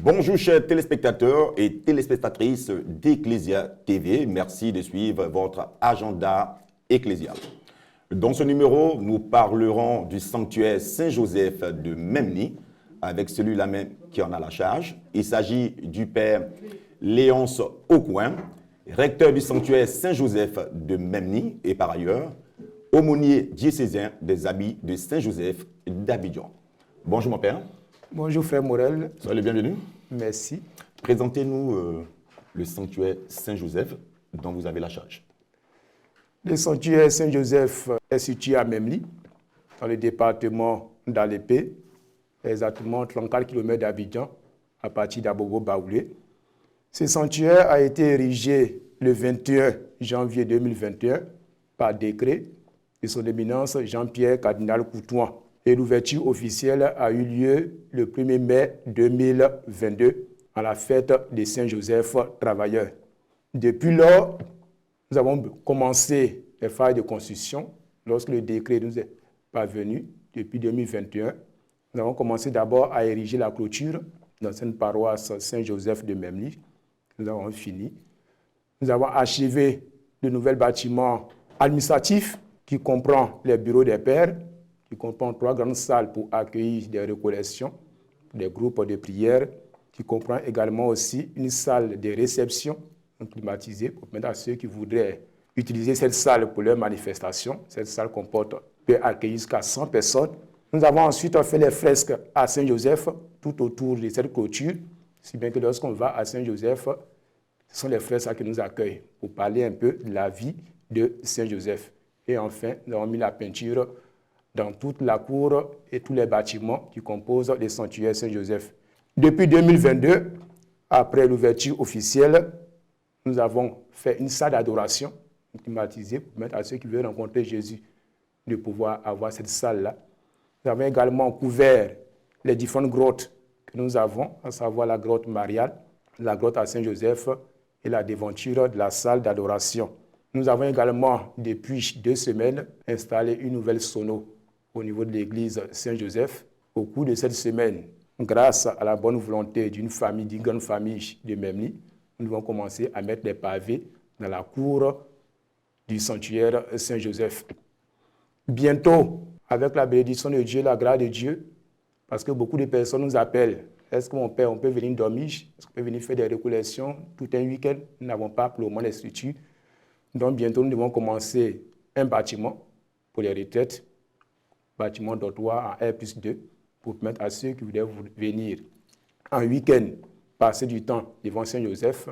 Bonjour chers téléspectateurs et téléspectatrices d'Ecclesia TV. Merci de suivre votre agenda ecclésial. Dans ce numéro, nous parlerons du sanctuaire Saint-Joseph de Memny avec celui-là même qui en a la charge. Il s'agit du père Léonce Aucoin, recteur du sanctuaire Saint-Joseph de Memny et par ailleurs aumônier diocésain des Habits de Saint-Joseph d'Abidjan. Bonjour mon père. Bonjour frère Morel. Soyez le bienvenu. Merci. Présentez-nous le sanctuaire Saint-Joseph dont vous avez la charge. Le sanctuaire Saint-Joseph est situé à Memny, dans le département d'Alépé, exactement 34 km d'Abidjan, à partir d'Abogo-Baoulé. Ce sanctuaire a été érigé le 21 janvier 2021 par décret de son éminence Jean-Pierre Cardinal Coutouin. Et l'ouverture officielle a eu lieu le 1er mai 2022 à la fête de Saint-Joseph travailleur. Depuis lors, nous avons commencé les phases de construction. Lorsque le décret nous est parvenu, depuis 2021, nous avons commencé d'abord à ériger la clôture dans cette paroisse Saint-Joseph de Memny. Nous avons fini. Nous avons achevé le nouvel bâtiment administratif qui comprend les bureaux des pères, qui comprend 3 grandes salles pour accueillir des recollections, des groupes de prière, qui comprend également aussi une salle de réception climatisée pour permettre à ceux qui voudraient utiliser cette salle pour leurs manifestations. Cette salle peut accueillir jusqu'à 100 personnes. Nous avons ensuite fait les fresques à Saint-Joseph tout autour de cette clôture, si bien que lorsqu'on va à Saint-Joseph, ce sont les fresques qui nous accueillent pour parler un peu de la vie de Saint-Joseph. Et enfin, nous avons mis la peinture dans toute la cour et tous les bâtiments qui composent le sanctuaire Saint-Joseph. Depuis 2022, après l'ouverture officielle, nous avons fait une salle d'adoration climatisée pour permettre à ceux qui veulent rencontrer Jésus de pouvoir avoir cette salle-là. Nous avons également couvert les différentes grottes que nous avons, à savoir la grotte Mariale, la grotte à Saint-Joseph et la devanture de la salle d'adoration. Nous avons également, depuis 2 semaines, installé une nouvelle sono au niveau de l'église Saint-Joseph. Au cours de cette semaine, grâce à la bonne volonté d'une grande famille de Memny, nous avons commencé à mettre des pavés dans la cour du sanctuaire Saint-Joseph. Bientôt, avec la bénédiction de Dieu, la grâce de Dieu, parce que beaucoup de personnes nous appellent. Est-ce que mon père, on peut venir dormir? Est-ce qu'on peut venir faire des recollections tout un week-end? Nous n'avons pas pour le moment les structures. Donc bientôt, nous devons commencer un bâtiment pour les retraites, bâtiment dortoir en R+2, pour permettre à ceux qui voudraient venir en week-end, passer du temps devant Saint-Joseph,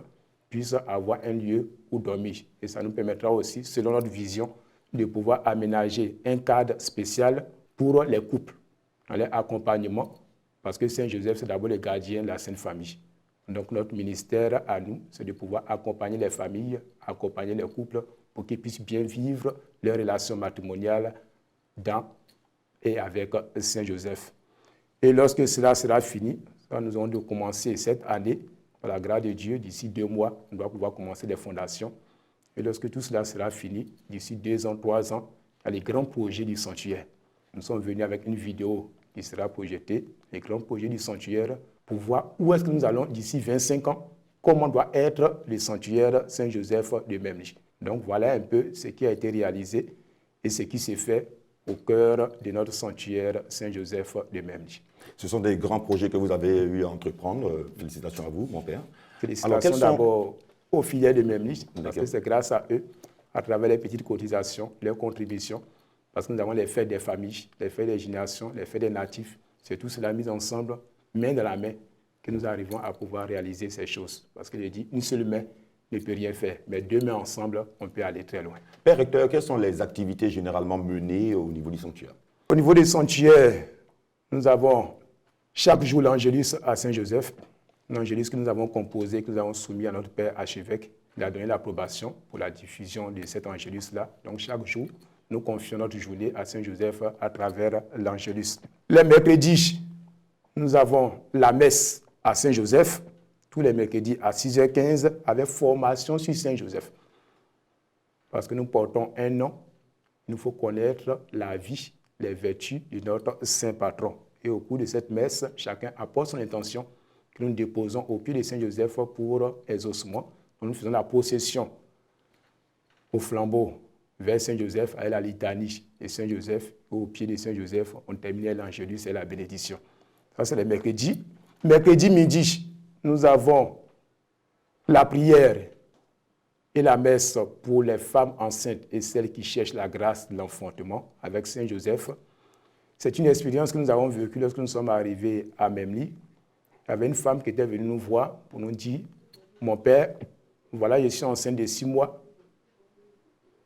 puissent avoir un lieu où dormir. Et ça nous permettra aussi, selon notre vision, de pouvoir aménager un cadre spécial pour les couples, dans leur accompagnement, parce que Saint-Joseph, c'est d'abord le gardien de la Sainte Famille. Donc notre ministère à nous, c'est de pouvoir accompagner les familles, accompagner les couples, pour qu'ils puissent bien vivre leurs relations matrimoniales dans et avec Saint-Joseph. Et lorsque cela sera fini, nous allons commencer cette année, par la grâce de Dieu, d'ici 2 mois, on doit pouvoir commencer les fondations. Et lorsque tout cela sera fini, d'ici 2 ans, 3 ans, il y a les grands projets du sanctuaire. Nous sommes venus avec une vidéo qui sera projetée, les grands projets du sanctuaire, pour voir où est-ce que nous allons d'ici 25 ans, comment doit être le sanctuaire Saint-Joseph de Memny. Donc voilà un peu ce qui a été réalisé et ce qui s'est fait au cœur de notre sanctuaire Saint-Joseph de Memny. Ce sont des grands projets que vous avez eu à entreprendre. Félicitations à vous, mon père. Félicitations d'abord aux filières de Memny, parce que c'est grâce à eux, à travers les petites cotisations, leurs contributions, parce que nous avons les fêtes des familles, les fêtes des générations, les fêtes des natifs. C'est tout cela mis ensemble, main dans la main, que nous arrivons à pouvoir réaliser ces choses. Parce que je dis, une seule main ne peut rien faire, mais 2 mains ensemble, on peut aller très loin. Père recteur, quelles sont les activités généralement menées au niveau du sanctuaire? Au niveau des sanctuaires, nous avons chaque jour l'Angélus à Saint-Joseph, l'Angélus que nous avons composé, que nous avons soumis à notre Père archevêque. Il a donné l'approbation pour la diffusion de cet Angélus-là. Donc chaque jour, nous confions notre journée à Saint-Joseph à travers l'Angélus. Les mercredis, nous avons la messe à Saint-Joseph, tous les mercredis à 6h15, avec formation sur Saint-Joseph. Parce que nous portons un nom, il nous faut connaître la vie, les vertus de notre saint patron. Et au cours de cette messe, chacun apporte son intention que nous déposons au pied de Saint-Joseph pour exaucement. Nous faisons la procession au flambeau vers Saint-Joseph avec la litanie de Saint-Joseph. Au pied de Saint-Joseph, on terminait l'Angélus et la bénédiction. Ça, c'est le mercredi. Mercredi midi, nous avons la prière et la messe pour les femmes enceintes et celles qui cherchent la grâce de l'enfantement avec Saint-Joseph. C'est une expérience que nous avons vécue lorsque nous sommes arrivés à Memli. Il y avait une femme qui était venue nous voir pour nous dire « Mon père, voilà, je suis enceinte de 6 mois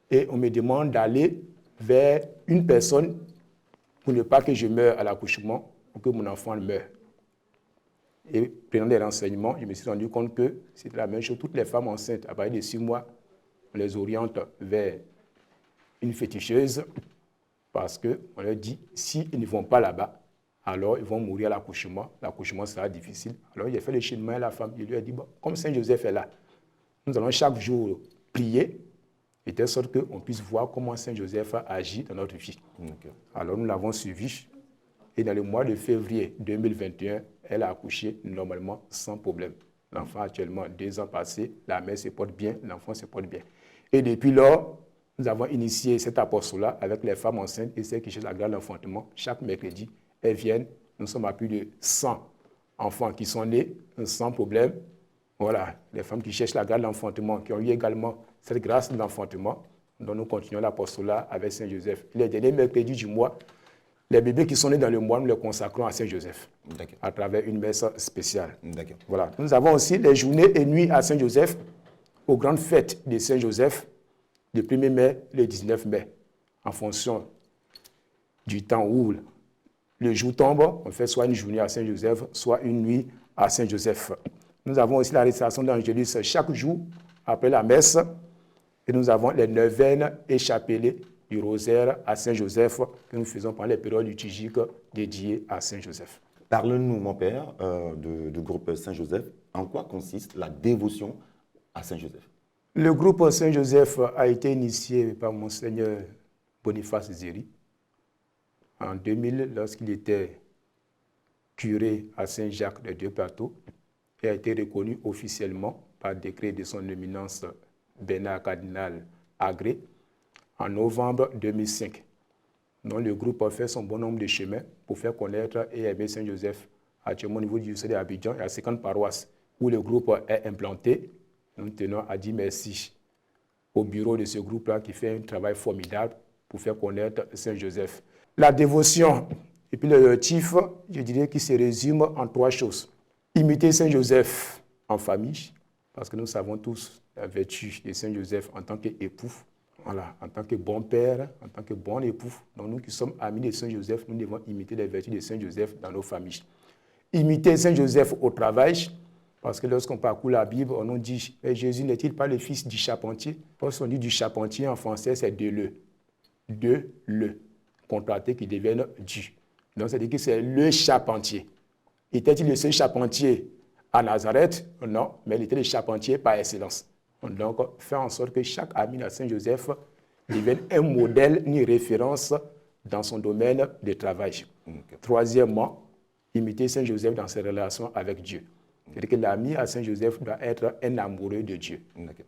et on me demande d'aller vers une personne pour ne pas que je meure à l'accouchement ou que mon enfant meure. » Et prenant des renseignements, je me suis rendu compte que c'était la même chose. Toutes les femmes enceintes à partir de 6 mois, on les oriente vers une féticheuse parce qu'on leur dit, s'ils ne vont pas là-bas, alors ils vont mourir à l'accouchement. L'accouchement sera difficile. Alors il a fait le cheminement à la femme. Il lui a dit, bon, comme Saint-Joseph est là, nous allons chaque jour prier, de telle sorte qu'on puisse voir comment Saint-Joseph agit dans notre vie. Okay. Alors nous l'avons suivi. Et dans le mois de février 2021, elle a accouché normalement sans problème. L'enfant actuellement 2 ans passés, la mère se porte bien, l'enfant se porte bien. Et depuis lors, nous avons initié cet apostolat avec les femmes enceintes et celles qui cherchent la grâce de l'enfantement. Chaque mercredi, elles viennent. Nous sommes à plus de 100 enfants qui sont nés sans problème. Voilà, les femmes qui cherchent la grâce de l'enfantement, qui ont eu également cette grâce de l'enfantement, dont nous continuons l'apostolat avec Saint-Joseph. Les derniers mercredis du mois, les bébés qui sont nés dans le mois, nous les consacrons à Saint-Joseph à travers une messe spéciale. Voilà. Nous avons aussi les journées et nuits à Saint-Joseph, aux grandes fêtes de Saint-Joseph, le 1er mai et le 19 mai, en fonction du temps où le jour tombe, on fait soit une journée à Saint-Joseph, soit une nuit à Saint-Joseph. Nous avons aussi la récitation d'Angélus chaque jour après la messe, et nous avons les neuvaines et chapelets du rosaire à Saint-Joseph que nous faisons pendant les périodes liturgiques dédiées à Saint-Joseph. Parle-nous, mon père, du groupe Saint-Joseph. En quoi consiste la dévotion à Saint-Joseph? Le groupe Saint-Joseph a été initié par Monseigneur Boniface Zéry en 2000 lorsqu'il était curé à Saint-Jacques de Deux-Plateaux et a été reconnu officiellement par décret de son éminence Bernard Cardinal Agré en novembre 2005. Donc, le groupe a fait son bon nombre de chemins pour faire connaître et aimer Saint-Joseph. Actuellement, au niveau du diocèse d'Abidjan, il y a 50 paroisses où le groupe est implanté. Nous tenons à dire merci au bureau de ce groupe-là qui fait un travail formidable pour faire connaître Saint-Joseph. La dévotion et puis le motif, je dirais qu'il se résume en 3 choses. Imiter Saint-Joseph en famille, parce que nous savons tous la vertu de Saint-Joseph en tant qu'époux. Voilà, en tant que bon père, en tant que bon époux. Donc nous qui sommes amis de Saint-Joseph, nous devons imiter les vertus de Saint-Joseph dans nos familles. Imiter Saint-Joseph au travail, parce que lorsqu'on parcourt la Bible, on nous dit « Jésus n'est-il pas le fils du charpentier ?» Lorsqu'on dit du charpentier en français, c'est de le, contracté qui deviennent du. Donc c'est-à-dire que c'est le charpentier. Était-il le seul charpentier à Nazareth? Non, mais il était le charpentier par excellence. Donc, faire en sorte que chaque ami de Saint-Joseph devienne un modèle, une référence dans son domaine de travail. Troisièmement, imiter Saint-Joseph dans ses relations avec Dieu. C'est-à-dire que l'ami à Saint-Joseph doit être un amoureux de Dieu.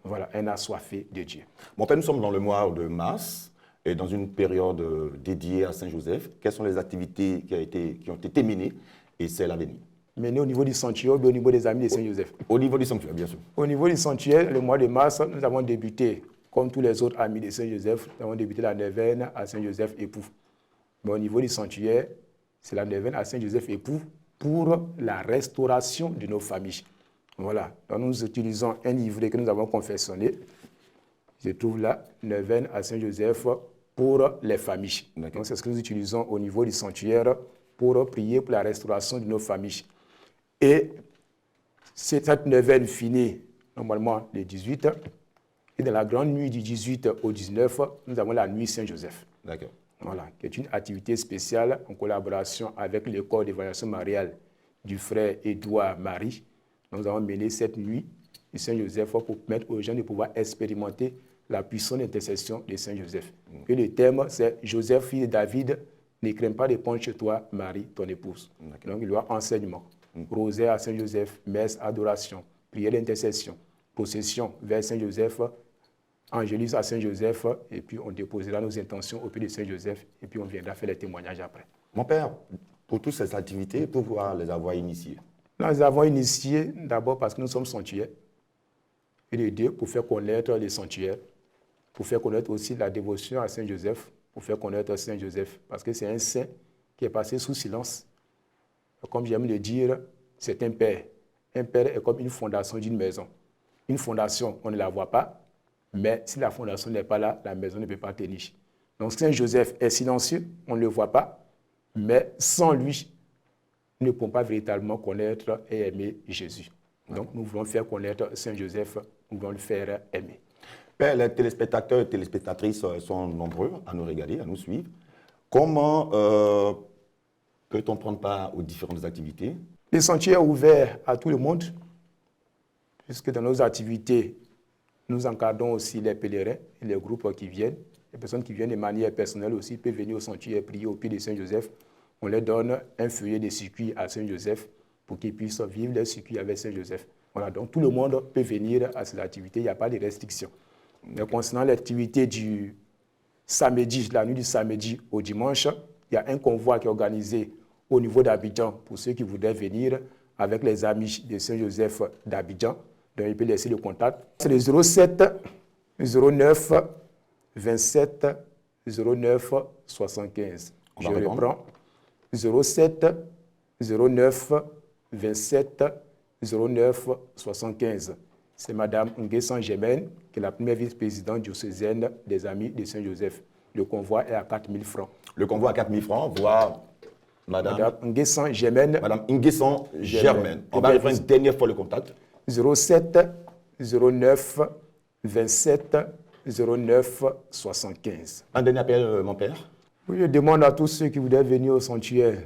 Voilà, un assoiffé de Dieu. Mon père, nous sommes dans le mois de mars et dans une période dédiée à Saint-Joseph. Quelles sont les activités qui ont été menées et celles à venir? Menées au niveau du sanctuaire ou au niveau des amis de Saint-Joseph? Au niveau du sanctuaire, bien sûr. Au niveau du sanctuaire, le mois de mars, nous avons débuté, comme tous les autres amis de Saint-Joseph, nous avons débuté la neuvaine à Saint-Joseph époux. Mais au niveau du sanctuaire, c'est la neuvaine à Saint-Joseph époux pour la restauration de nos familles. Voilà. Donc nous utilisons un livret que nous avons confectionné. Je trouve là, neuvaine à Saint-Joseph pour les familles. Donc c'est ce que nous utilisons au niveau du sanctuaire pour prier pour la restauration de nos familles. Et cette neuvaine finit normalement le 18. Et dans la grande nuit du 18 au 19, nous avons la nuit Saint-Joseph. D'accord. Voilà, qui est une activité spéciale en collaboration avec le corps d'évaluation mariale du frère Édouard Marie. Nous avons mené cette nuit du Saint-Joseph pour permettre aux gens de pouvoir expérimenter la puissante intercession de Saint-Joseph. Et le thème, c'est « Joseph, fils de David, ne crains pas de prendre chez toi Marie, ton épouse ». Donc, il y aura enseignement. rosaire à Saint-Joseph, messe, adoration, prière d'intercession, procession vers Saint-Joseph, Angélus à Saint-Joseph, et puis on déposera nos intentions au pied de Saint-Joseph, et puis on viendra faire les témoignages après. Mon père, pour toutes ces activités, pourquoi les avoir initiées? Nous les avons initiées d'abord parce que nous sommes sanctuaires, et les deux pour faire connaître les sanctuaires, pour faire connaître aussi la dévotion à Saint-Joseph, pour faire connaître Saint-Joseph, parce que c'est un saint qui est passé sous silence. Comme j'aime le dire, c'est un père. Un père est comme une fondation d'une maison. Une fondation, on ne la voit pas, mais si la fondation n'est pas là, la maison ne peut pas tenir. Donc Saint-Joseph est silencieux, on ne le voit pas, mais sans lui, nous ne pouvons pas véritablement connaître et aimer Jésus. Donc nous voulons faire connaître Saint-Joseph, nous voulons le faire aimer. Père, les téléspectateurs et téléspectatrices sont nombreux à nous regarder, à nous suivre. Comment peut-on prendre part aux différentes activités? Le sentier est ouvert à tout le monde, puisque dans nos activités, nous encadrons aussi les pèlerins et les groupes qui viennent. Les personnes qui viennent de manière personnelle aussi peuvent venir au sentier et prier au pied de Saint-Joseph. On leur donne un feuillet de circuit à Saint-Joseph pour qu'ils puissent vivre leur circuit avec Saint-Joseph. Voilà, donc tout le monde peut venir à ces activités, il n'y a pas de restrictions. Mais concernant l'activité du samedi, la nuit du samedi au dimanche, il y a un convoi qui est organisé au niveau d'Abidjan pour ceux qui voudraient venir avec les amis de Saint-Joseph d'Abidjan. Donc, il peut laisser le contact. C'est le 07 09 27 09 75. Je reprends. 07 09 27 09 75. C'est Mme Nguessan Gémen, qui est la première vice-présidente diocésaine des Amis de Saint-Joseph. Le convoi est à 4 000 francs. Le convoi à 4 000 francs, voire Madame Nguessan Gémen. Madame Nguessan Germaine. On va faire une dernière fois le contact. 07 09 27 09 75. Un dernier appel, mon père. Oui, je demande à tous ceux qui voudraient venir au sanctuaire,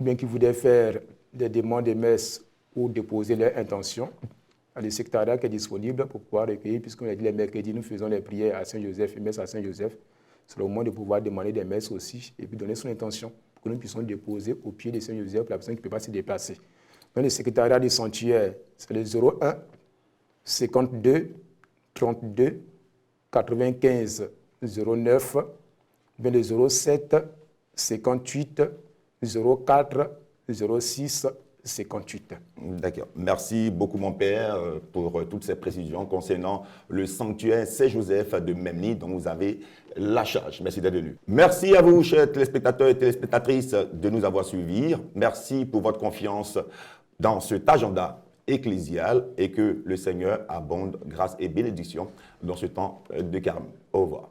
ou bien qui voudraient faire des demandes de messe ou déposer leurs intentions. Le secrétariat qui est disponible pour pouvoir recueillir, puisqu'on a dit les mercredis, nous faisons les prières à Saint-Joseph et messe à Saint-Joseph. C'est le moment de pouvoir demander des messes aussi et puis donner son intention pour que nous puissions déposer au pied de Saint-Joseph pour la personne qui ne peut pas se déplacer. Dans le secrétariat du sanctuaire, c'est le 01 52 32 95 09, bien le 07 58 04 06 58. D'accord. Merci beaucoup, mon père, pour toutes ces précisions concernant le sanctuaire Saint-Joseph de Memny dont vous avez la charge. Merci d'être venu. Merci à vous, chers téléspectateurs et téléspectatrices, de nous avoir suivis. Merci pour votre confiance dans cet agenda ecclésial et que le Seigneur abonde grâce et bénédiction dans ce temps de carême. Au revoir.